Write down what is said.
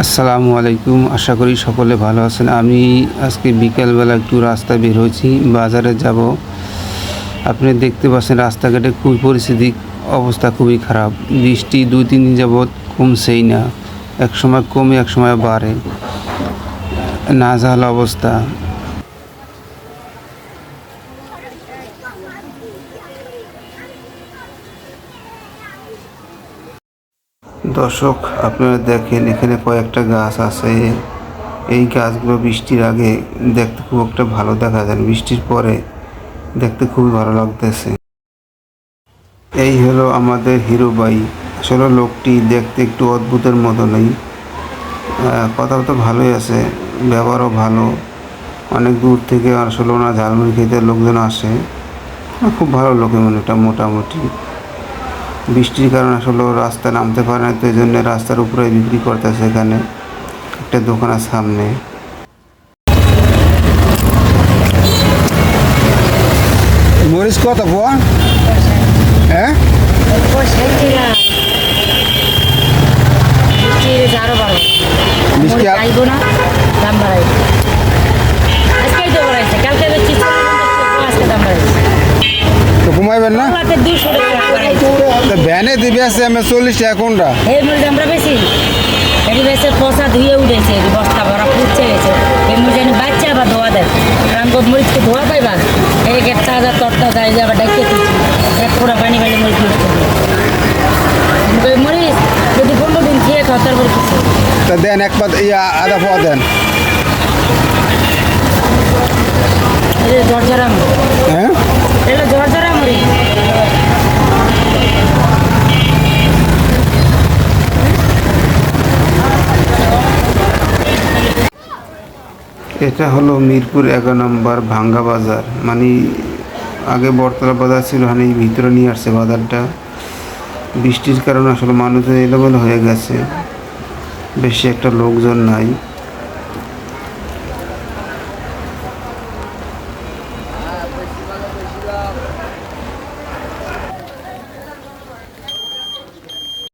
আসসালামু আলাইকুম। আশা করি সকলে ভালো আছেন। আমি আজকে বিকেলবেলা একটু রাস্তায় বের হয়েছি, বাজারে যাব। আপনি দেখতে পাচ্ছেন রাস্তাঘাটে খুবই পরিস্থিতি অবস্থা খুবই খারাপ। বৃষ্টি 2-3 দিন যাবৎ কমছেই না, এক সময় কমে এক সময় বাড়ে, নাজেহাল অবস্থা। দর্শক, আপনারা দেখেন এখানে কয়েকটা গাছ আছে। এই গাছগুলো বৃষ্টির আগে দেখতে খুব একটা ভালো দেখা যায়, বৃষ্টির পরে দেখতে খুবই ভালো লাগতেছে। এই হলো আমাদের হিরো ভাই। আসলে লোকটি দেখতে একটু অদ্ভুতের মতো নেই, কথাবার্তা ভালোই আছে, ব্যবহারও ভালো। অনেক দূর থেকে আসলে ওনার ঝালমুড়ি খেতে লোকজন আসে। খুব ভালো লোকের মনেটা মোটামুটি। বৃষ্টির কারণে আসলে রাস্তায় নামতে পারে না, তো এই জন্য রাস্তার উপরে বিক্রি করতেছে এখানে একটা দোকানের সামনে। মরিচ কত পোয়া? হ্যাঁ, তো কমাইবেন না? ভ্যানে দিবি আছে আমি 40 টাকা কোনটা? এই মরিচ আমরা বেশি এটি বেশি পচা ধুয়ে উঠেছে, বস্তা ভরা ফুটছে গেছে। এই মরিচ আমি বাচ্চা আবার ধোয়া দেয়, রামগো মরিচকে ধোয়া পাইবা এক একটা হাজার তরটা দাঁড়িয়ে দিয়ে আবার ডাইকে দিচ্ছি, এক পুরা পানি ফেলে মরিচ উঠছে। মরিচ যদি 15 দিন খেয়ে খাও তারপরে কিছু তা দেন এক পাত আধা পোয়া দেন। জর্জরা মরিচ, হ্যাঁ, এটা জর্জরা মরিচ। এটা হলো মিরপুর 11 নম্বর ভাঙ্গা বাজার। মানে আগে বটতলা বাজার ছিল, মানে ভিতরে নিয়ে আসছে বাজারটা। বৃষ্টির কারণে আসলে মানুষজন এলোমেলো হয়ে গেছে, বেশি একটা লোকজন নাই।